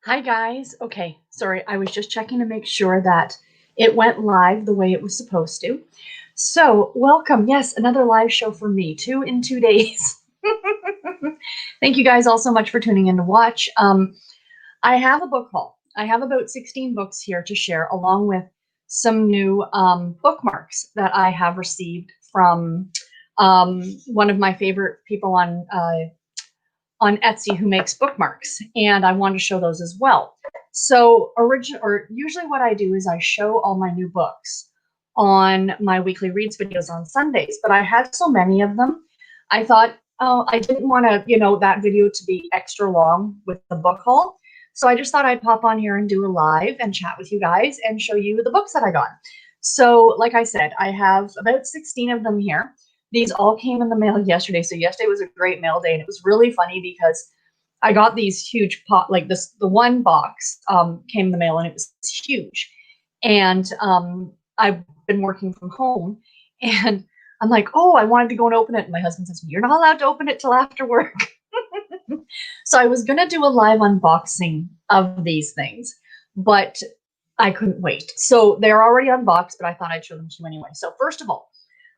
Hi guys. Okay, sorry, I was just checking to make sure that it went live the way it was supposed to. So, welcome. Yes, another live show for me, 2 in 2 days. Thank you guys all so much for tuning in to watch. I have a book haul. I have about 16 books here to share, along with some new bookmarks that I have received from one of my favorite people on Etsy who makes bookmarks, and I wanted to show those as well. So usually what I do is I show all my new books on my weekly reads videos on Sundays, but I had so many of them, I thought, oh, I didn't want to, that video to be extra long with the book haul. So I just thought I'd pop on here and do a live and chat with you guys and show you the books that I got. So like I said, I have about 16 of them here. These all came in the mail yesterday. So yesterday was a great mail day, and it was really funny because I got these huge like the one box came in the mail, and it was huge. And I've been working from home, and I'm like, oh, I wanted to go and open it. And my husband says, you're not allowed to open it till after work. So I was going to do a live unboxing of these things, but I couldn't wait. So they're already unboxed, but I thought I'd show them to you anyway. So first of all,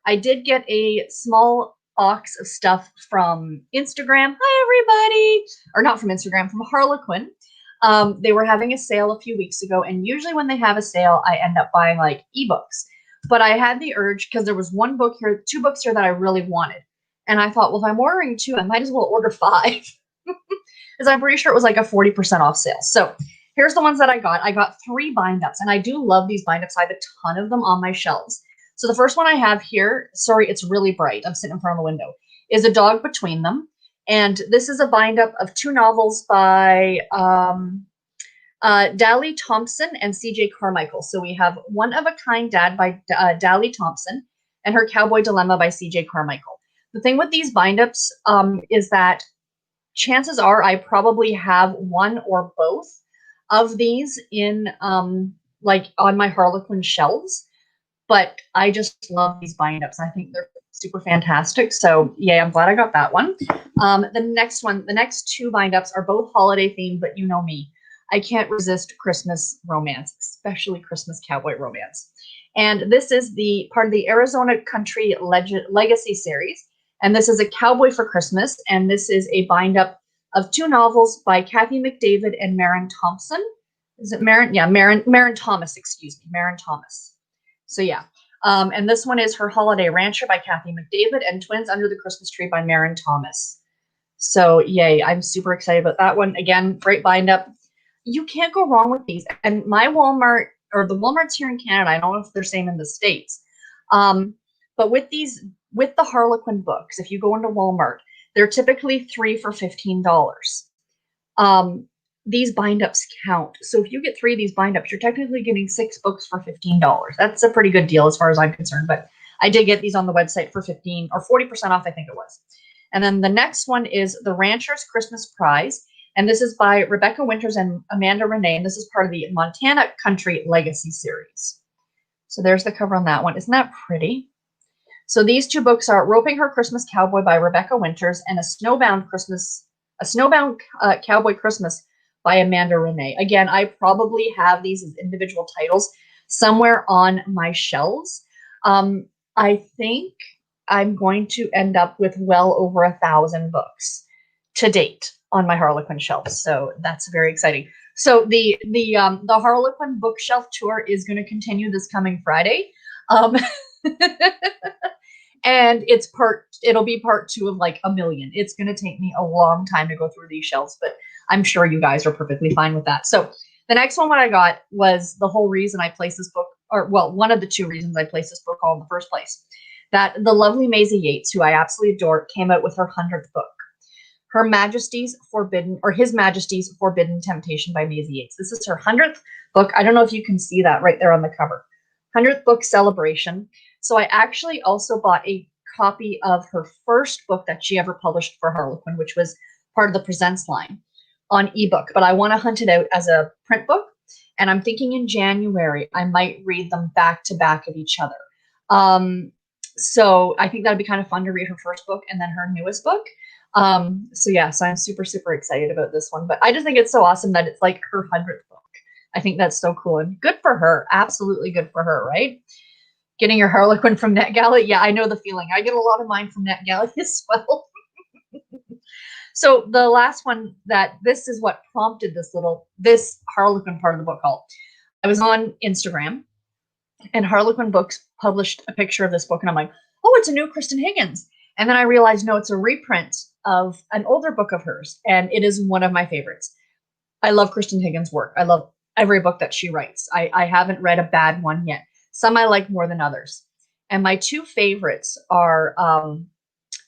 I did get a small box of stuff from Instagram. Hi, everybody. Or not from Instagram, from Harlequin. They were having a sale a few weeks ago, and usually when they have a sale, I end up buying like ebooks. But I had the urge because there was one book here, two books here that I really wanted. And I thought, well, if I'm ordering two, I might as well order 5. Because I'm pretty sure it was like a 40% off sale. So here's the ones that I got. I got 3 bind-ups, and I do love these bind-ups. I have a ton of them on my shelves. So the first one I have here, sorry, it's really bright, I'm sitting in front of the window, is A Dog Between Them. And this is a bind-up of 2 novels by Dallie Thompson and C.J. Carmichael. So we have One of a Kind Dad by Dallie Thompson and Her Cowboy Dilemma by C.J. Carmichael. The thing with these bind-ups is that chances are I probably have one or both of these in like on my Harlequin shelves. But I just love these bind-ups. I think they're super fantastic. So yeah, I'm glad I got that one. The next 2 bind-ups are both holiday themed, but you know me. I can't resist Christmas romance, especially Christmas cowboy romance. And this is the part of the Arizona Country Legacy series. And this is A Cowboy for Christmas. And this is a bind-up of 2 novels by Kathy McDavid and Marin Thompson. Is it Marin? Yeah, Marin Thomas, excuse me, Marin Thomas. So yeah, and this one is Her Holiday Rancher by Kathy McDavid and Twins Under the Christmas Tree by Marin Thomas. So yay, I'm super excited about that one. Again, great bind up. You can't go wrong with these. And my Walmart, or the Walmarts here in Canada, I don't know if they're same in the States, but with the Harlequin books, if you go into Walmart, they're typically 3 for $15. These bind-ups count. So if you get 3 of these bind-ups, you're technically getting 6 books for $15. That's a pretty good deal as far as I'm concerned, but I did get these on the website for 15 or 40% off, I think it was. And then the next one is The Rancher's Christmas Prize, and this is by Rebecca Winters and Amanda Renee, and this is part of the Montana Country Legacy series. So there's the cover on that one. Isn't that pretty? So these 2 books are Roping Her Christmas Cowboy by Rebecca Winters and A Snowbound Cowboy Christmas by Amanda Renee. Again, I probably have these as individual titles somewhere on my shelves. I think I'm going to end up with well over 1,000 books to date on my Harlequin shelves. So that's very exciting. So the Harlequin bookshelf tour is going to continue this coming Friday. And it'll be part 2 of like a million. It's going to take me a long time to go through these shelves, but I'm sure you guys are perfectly fine with that. So the next one what I got was the whole reason I placed this book, or well, one of the 2 reasons I placed this book all in the first place, that the lovely Maisie Yates, who I absolutely adore, came out with her 100th book, His Majesty's Forbidden Temptation by Maisie Yates. This is her 100th book. I don't know if you can see that right there on the cover. 100th book celebration. So I actually also bought a copy of her first book that she ever published for Harlequin, which was part of the Presents line on ebook, but I want to hunt it out as a print book. And I'm thinking in January, I might read them back to back of each other. So I think that'd be kind of fun to read her first book and then her newest book. So yeah, so I'm super, super excited about this one. But I just think it's so awesome that it's like her 100th book. I think that's so cool and good for her. Absolutely good for her, right? Getting your Harlequin from NetGalley. Yeah, I know the feeling. I get a lot of mine from NetGalley as well. So the last one this is what prompted this Harlequin part of the book called. I was on Instagram and Harlequin Books published a picture of this book and I'm like, oh, it's a new Kristen Higgins. And then I realized, no, it's a reprint of an older book of hers. And it is one of my favorites. I love Kristen Higgins' work. I love every book that she writes. I haven't read a bad one yet. Some I like more than others. And my two favorites are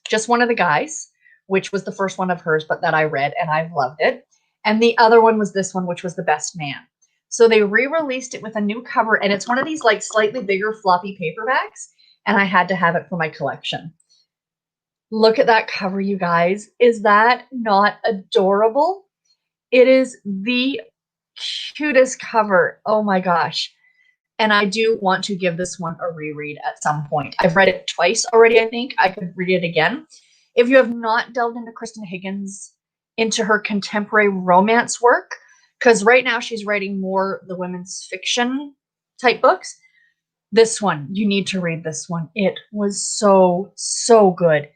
Just One of the Guys, which was the first one of hers, but that I read and I've loved it. And the other one was this one, which was The Best Man. So they re-released it with a new cover, and it's one of these like slightly bigger floppy paperbacks, and I had to have it for my collection. Look at that cover, you guys. Is that not adorable? It is the cutest cover. Oh my gosh. And I do want to give this one a reread at some point. I've read it twice already, I think. I could read it again. If you have not delved into Kristen Higgins, into her contemporary romance work, because right now she's writing more the women's fiction type books, this one, you need to read this one. It was so, so good.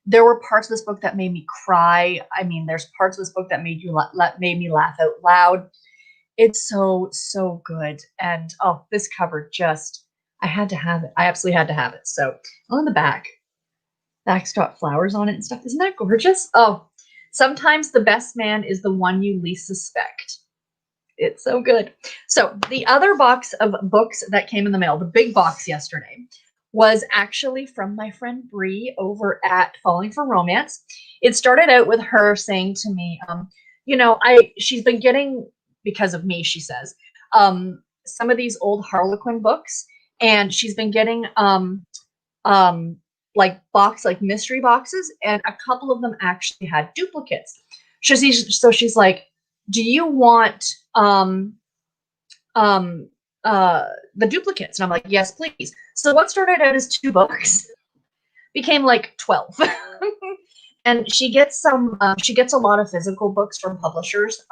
There were parts of this book that made me cry. I mean, there's parts of this book that made me laugh out loud. It's so, so good. And oh, this cover just, I had to have it. I absolutely had to have it. So on the back's got flowers on it and stuff. Isn't that gorgeous? Oh, sometimes the best man is the one you least suspect. It's so good. So the other box of books that came in the mail, the big box yesterday, was actually from my friend Bree over at Falling for Romance. It started out with her saying to me, she's been getting, because of me, she says, some of these old Harlequin books, and she's been getting like mystery boxes, and a couple of them actually had duplicates. So she's like, do you want the duplicates? And I'm like, yes, please. So what started out as 2 books became like 12. And she gets a lot of physical books from publishers,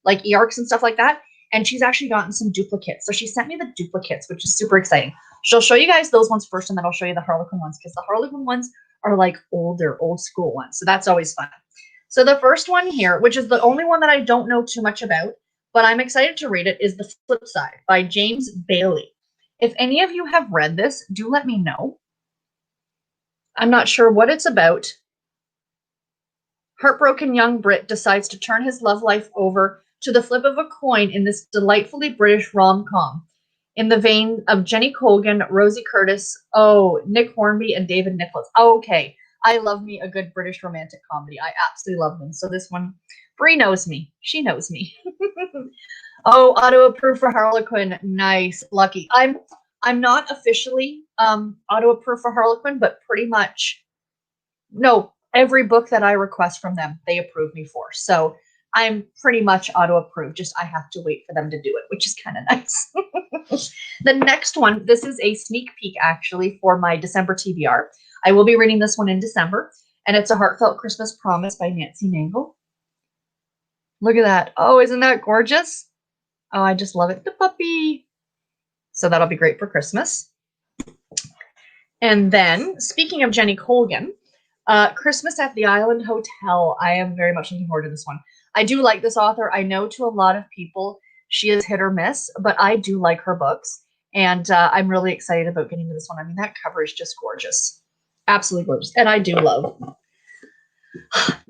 like eARCs and stuff like that. And she's actually gotten some duplicates. So she sent me the duplicates, which is super exciting. She'll show you guys those ones first, and then I'll show you the Harlequin ones, because the Harlequin ones are like old school ones. So that's always fun. So the first one here, which is the only one that I don't know too much about, but I'm excited to read it, is The Flip Side by James Bailey. If any of you have read this, do let me know. I'm not sure what it's about. Heartbroken young Brit decides to turn his love life over to the flip of a coin in this delightfully British rom-com, in the vein of Jenny Colgan, Rosie Curtis, Nick Hornby, and David Nicholas. Okay, I love me a good British romantic comedy. I absolutely love them. So this one, Brie knows me. She knows me. Oh, auto-approved for Harlequin. Nice. Lucky. I'm not officially auto-approved for Harlequin, but pretty much, no, every book that I request from them, they approve me for. So I'm pretty much auto-approved. Just I have to wait for them to do it, which is kind of nice. The next one, this is a sneak peek actually for my December TBR. I will be reading this one in December, and it's A Heartfelt Christmas Promise by Nancy Nangle. Look at that. Oh, isn't that gorgeous? Oh, I just love it. The puppy. So that'll be great for Christmas. And then, speaking of Jenny Colgan, Christmas at the Island Hotel. I am very much looking forward to this one. I do like this author. I know to a lot of people she is hit or miss, but I do like her books. And I'm really excited about getting to this one. I mean, that cover is just gorgeous. Absolutely gorgeous. And I do love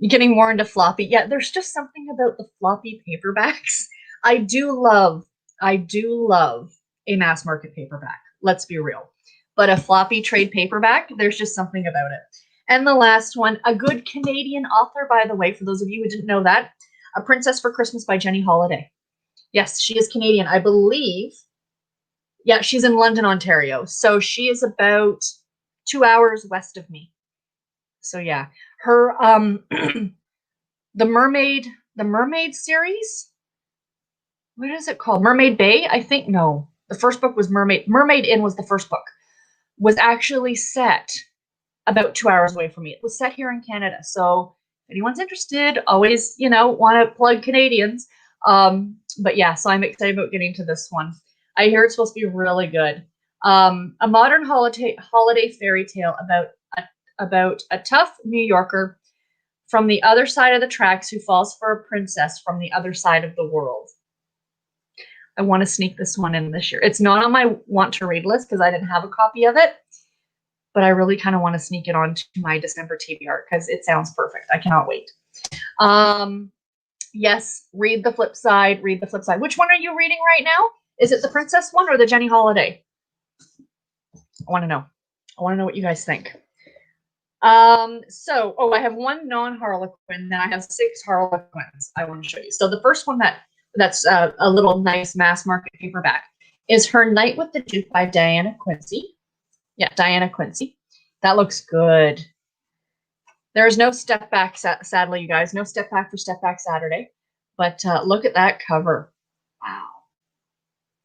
getting more into floppy. Yeah, there's just something about the floppy paperbacks. I do love a mass market paperback. Let's be real. But a floppy trade paperback, there's just something about it. And the last one, a good Canadian author, by the way, for those of you who didn't know that, A Princess for Christmas by Jenny Holiday. Yes, she is Canadian, I believe. Yeah, she's in London, Ontario. So she is about 2 hours west of me. So yeah, her the Mermaid series. What is it called? Mermaid Bay? I think no. The first book was Mermaid Inn was the first book. Was actually set about 2 hours away from me. It was set here in Canada. So anyone's interested, always, want to plug Canadians. But yeah, so I'm excited about getting to this one. I hear it's supposed to be really good. A modern holiday fairy tale about a tough New Yorker from the other side of the tracks who falls for a princess from the other side of the world. I want to sneak this one in this year. It's not on my want to read list because I didn't have a copy of it, but I really kind of want to sneak it onto my December TBR because it sounds perfect. I cannot wait. Yes, read the flip side. Read the flip side. Which one are you reading right now? Is it the princess one or the Jenny Holiday? I want to know. I want to know what you guys think. I have one non-Harlequin, then I have 6 Harlequins I want to show you. So the first one that's a little nice mass market paperback is Her Night with the Duke by Diana Quincy. Yeah, Diana Quincy. That looks good. There is no step back, sadly, you guys. No step back for Step Back Saturday. But look at that cover. Wow.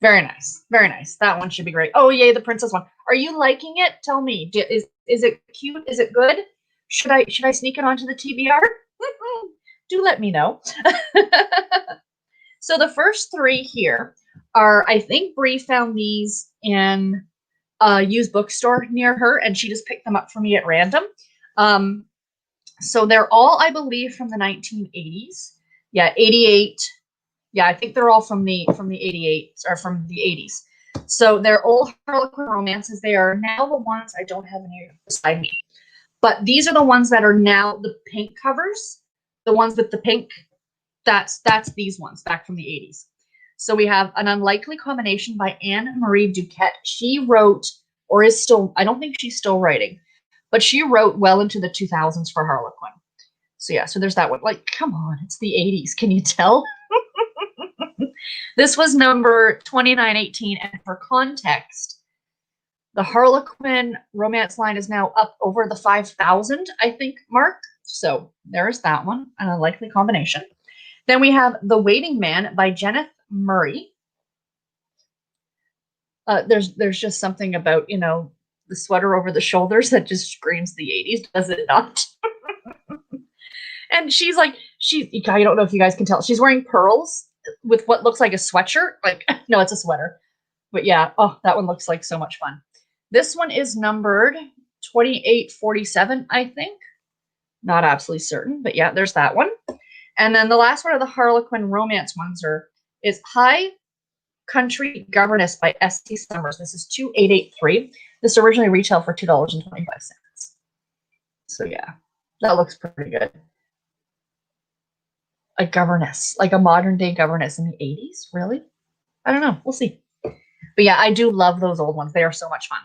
Very nice. Very nice. That one should be great. Oh, yay, the princess one. Are you liking it? Tell me. Is it cute? Is it good? Should I sneak it onto the TBR? Do let me know. So the first 3 here are, I think Bree found these in a used bookstore near her, and she just picked them up for me at random. So they're all, I believe, from the 1980s. Yeah, 88. Yeah, I think they're all from the 88 or from the 80s. So they're old Harlequin romances. They are now the ones I don't have any beside me. But these are the ones that are now the pink covers. The ones with the pink, that's these ones back from the 80s. So we have An Unlikely Combination by Anne Marie Duquette. She wrote, or is still, I don't think she's still writing, but she wrote well into the 2000s for Harlequin. So yeah, so there's that one. Like, come on, it's the 80s. Can you tell? This was number 2918, and for context, the Harlequin romance line is now up over the 5,000, I think, mark. So there's that one, An Unlikely Combination. Then we have The Waiting Man by Jenneth Murray. There's just something about, the sweater over the shoulders that just screams the 80s, does it not? And she's like, I don't know if you guys can tell, she's wearing pearls with what looks like a sweatshirt. Like, no, it's a sweater. But yeah, oh, that one looks like so much fun. This one is numbered 2847, I think. Not absolutely certain, but yeah, there's that one. And then the last one of the Harlequin romance ones is High Country Governess by S.T. Summers. This is 2883. This originally retailed for $2.25. So yeah, that looks pretty good. A governess, like a modern day governess in the 80s? Really? I don't know. We'll see. But yeah, I do love those old ones. They are so much fun.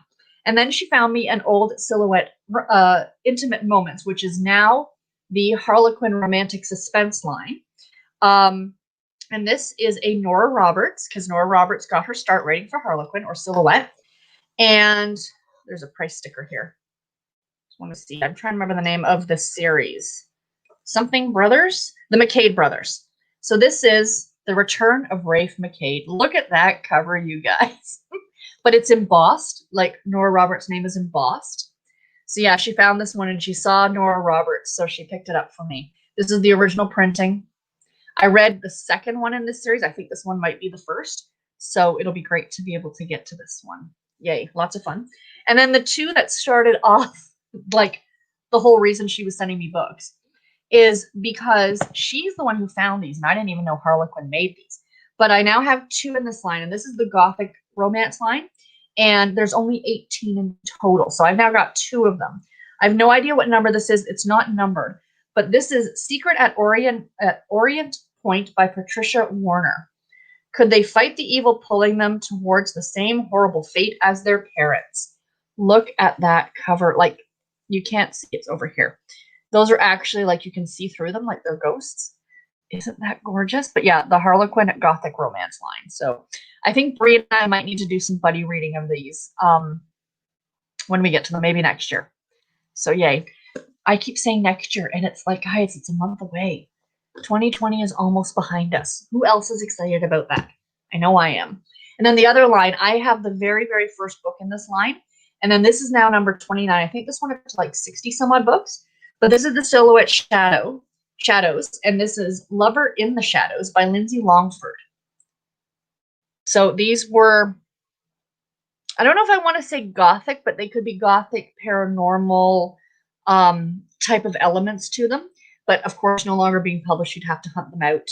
And then she found me an old silhouette, Intimate Moments, which is now the Harlequin Romantic Suspense line. And this is a Nora Roberts, because Nora Roberts got her start writing for Harlequin or Silhouette. And there's a price sticker here. Just want to see. I'm trying to remember the name of the series. Something Brothers? The McCade Brothers. So this is The Return of Rafe McCade. Look at that cover, you guys. But it's embossed, like Nora Roberts' name is embossed. So yeah, she found this one and she saw Nora Roberts, so she picked it up for me. This is the original printing. I read the second one in this series. I think this one might be the first. So it'll be great to be able to get to this one. Yay, lots of fun. And then the 2 that started off, like the whole reason she was sending me books, is because she's the one who found these, and I didn't even know Harlequin made these. But I now have 2 in this line, and this is the Gothic romance line, and there's only 18 in total. So I've now got 2 of them. I have no idea what number this is. It's not numbered, but this is Secret at Orient Point by Patricia Warner. Could they fight the evil pulling them towards the same horrible fate as their parents? Look at that cover. Like, you can't see, it's over here. Those are actually, like, you can see through them like they're ghosts. Isn't that gorgeous? But yeah, the Harlequin Gothic romance line. So I think Brie and I might need to do some buddy reading of these when we get to them, maybe next year. So yay. I keep saying next year, and it's like, guys, it's a month away. 2020 is almost behind us. Who else is excited about that? I know I am. And then the other line, I have the very, very first book in this line. And then this is now number 29. I think this one is like 60 some odd books. But this is the Silhouette Shadow Shadows, and this is Lover in the Shadows by Lindsay Longford. So these were, I don't know if I want to say gothic, but they could be gothic, paranormal type of elements to them. But of course, no longer being published, you'd have to hunt them out,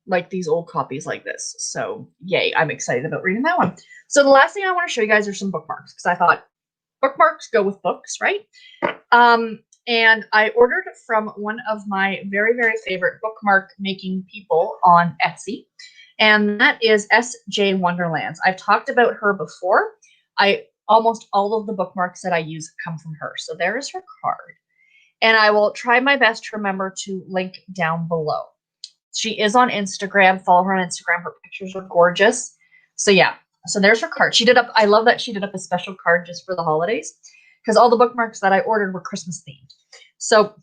like these old copies like this. So yay, I'm excited about reading that one. So the last thing I want to show you guys are some bookmarks, because I thought bookmarks go with books, right? And I ordered from one of my very, very favorite bookmark making people on Etsy, and that is S.J. Wonderlands. I've talked about her before. Almost all of the bookmarks that I use come from her. So there is her card. And I will try my best to remember to link down below. She is on Instagram. Follow her on Instagram. Her pictures are gorgeous. So yeah, so there's her card. I love that she did up a special card just for the holidays, because all the bookmarks that I ordered were Christmas themed. So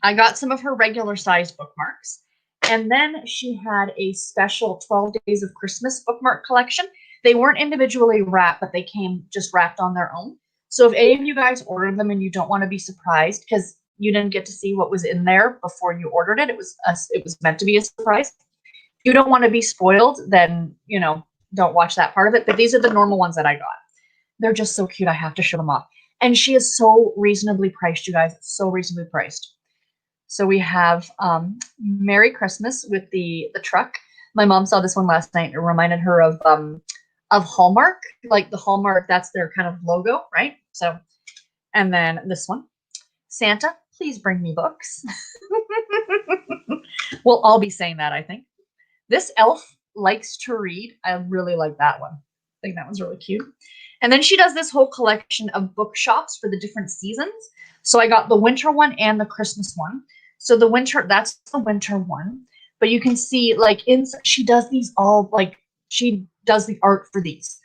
I got some of her regular sized bookmarks. And then she had a special 12 Days of Christmas bookmark collection. They weren't individually wrapped, but they came just wrapped on their own. So if any of you guys ordered them and you don't want to be surprised because you didn't get to see what was in there before you ordered it, it was meant to be a surprise. If you don't want to be spoiled, then, you know, don't watch that part of it. But these are the normal ones that I got. They're just so cute. I have to show them off. And she is so reasonably priced, you guys. So reasonably priced. So we have Merry Christmas with the truck. My mom saw this one last night. It reminded her of Hallmark, like the Hallmark. That's their kind of logo, right? So, and then this one, Santa, please bring me books. We'll all be saying that, I think. This elf likes to read. I really like that one. I think that one's really cute. And then she does this whole collection of bookshops for the different seasons. So I got the winter one and the Christmas one. So the winter, that's the winter one. But you can see, like, she does these all, like, she does the art for these.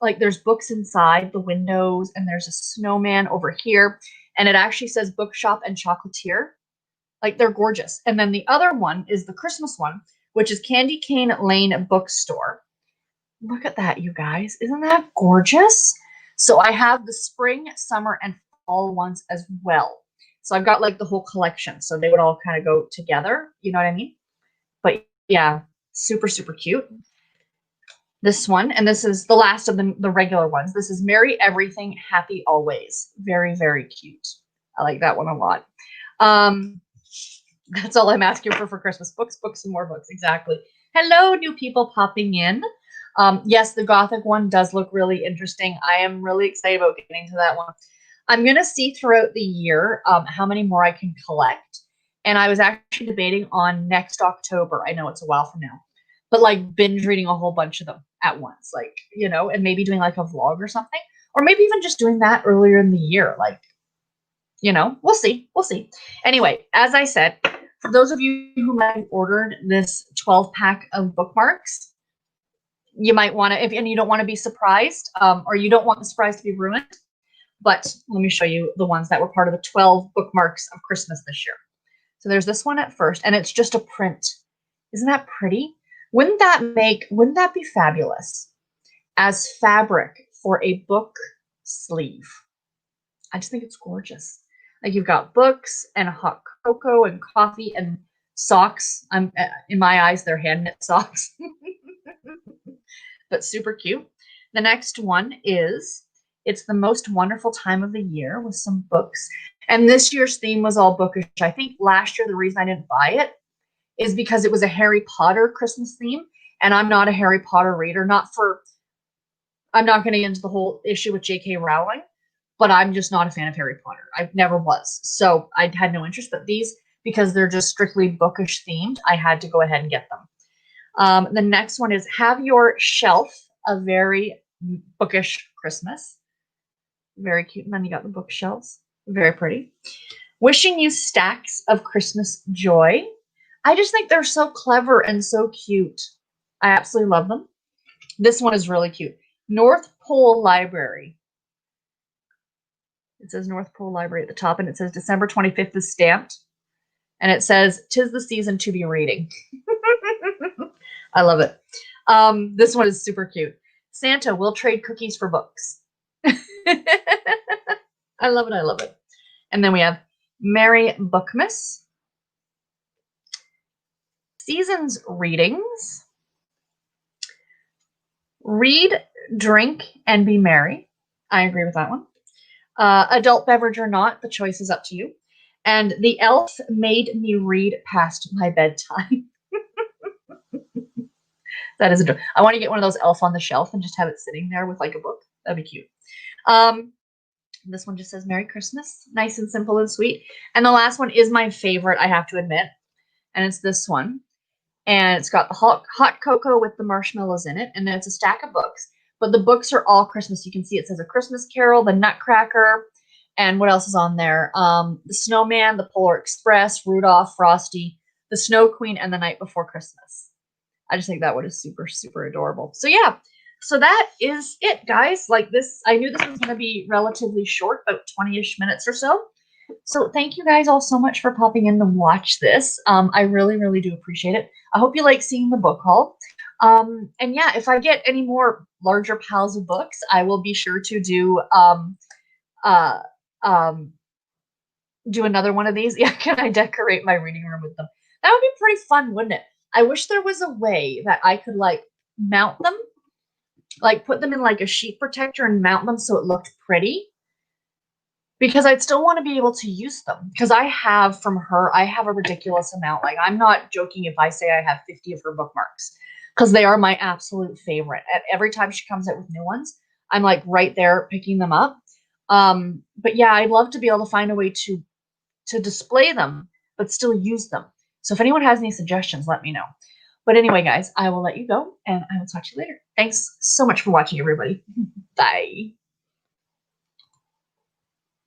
Like, there's books inside the windows, and there's a snowman over here. And it actually says bookshop and chocolatier. Like, they're gorgeous. And then the other one is the Christmas one, which is Candy Cane Lane Bookstore. Look at that, you guys. Isn't that gorgeous? So I have the spring, summer, and fall ones as well. So I've got like the whole collection. So they would all kind of go together. You know what I mean? But yeah, super, super cute. This one, and this is the last of the regular ones. This is Merry Everything, Happy Always. Very, very cute. I like that one a lot. That's all I'm asking for Christmas. Books, books, and more books. Exactly. Hello, new people popping in. Yes, the Gothic one does look really interesting. I am really excited about getting to that one. I'm going to see throughout the year how many more I can collect. And I was actually debating on next October. I know it's a while from now. But like binge reading a whole bunch of them at once. Like, you know, and maybe doing like a vlog or something. Or maybe even just doing that earlier in the year. Like, you know, we'll see. We'll see. Anyway, as I said, for those of you who might have ordered this 12-pack of bookmarks, you might want to, and you don't want to be surprised, or you don't want the surprise to be ruined. But let me show you the ones that were part of the 12 bookmarks of Christmas this year. So there's this one at first, and it's just a print. Isn't that pretty? Wouldn't that be fabulous as fabric for a book sleeve? I just think it's gorgeous. Like, you've got books and hot cocoa and coffee and socks. In my eyes, they're hand knit socks. But super cute. The next one is It's the Most Wonderful Time of the Year with some books. And this year's theme was all bookish. I think last year the reason I didn't buy it is because it was a Harry Potter Christmas theme. And I'm not a Harry Potter reader. I'm not going to get into the whole issue with J.K. Rowling, but I'm just not a fan of Harry Potter. I never was. So I had no interest. But these, because they're just strictly bookish themed, I had to go ahead and get them. The next one is Have Your Shelf a Very Bookish Christmas. Very cute. And then you got the bookshelves. Very pretty. Wishing You Stacks of Christmas Joy. I just think they're so clever and so cute. I absolutely love them. This one is really cute. North Pole Library. It says North Pole Library at the top, and it says December 25th is stamped. And it says, 'Tis the season to be reading. I love it. This one is super cute. Santa will trade cookies for books. I love it. I love it. And then we have Merry Bookmas, Seasons Readings, Read, Drink, and Be Merry. I agree with that one. Adult beverage or not, the choice is up to you. And The Elf Made Me Read Past My Bedtime. That is adorable. I want to get one of those Elf on the Shelf and just have it sitting there with like a book. That'd be cute. This one just says Merry Christmas. Nice and simple and sweet. And the last one is my favorite, I have to admit. And it's this one. And it's got the hot cocoa with the marshmallows in it. And then it's a stack of books. But the books are all Christmas. You can see it says A Christmas Carol, The Nutcracker, and what else is on there? The Snowman, The Polar Express, Rudolph, Frosty, The Snow Queen, and The Night Before Christmas. I just think that one is super, super adorable. So yeah, so that is it, guys. Like this, I knew this was going to be relatively short, about 20-ish minutes or so. So thank you guys all so much for popping in to watch this. I really, really do appreciate it. I hope you like seeing the book haul. And yeah, if I get any more larger piles of books, I will be sure to do do another one of these. Yeah, can I decorate my reading room with them? That would be pretty fun, wouldn't it? I wish there was a way that I could like mount them, like put them in like a sheet protector and mount them so it looked pretty. Because I'd still want to be able to use them. Because I have from her, I have a ridiculous amount. Like, I'm not joking if I say I have 50 of her bookmarks. Because they are my absolute favorite. And every time she comes out with new ones, I'm like right there picking them up. But yeah, I'd love to be able to find a way to display them, but still use them. So if anyone has any suggestions, let me know. But anyway, guys, I will let you go, and I will talk to you later. Thanks so much for watching, everybody. Bye.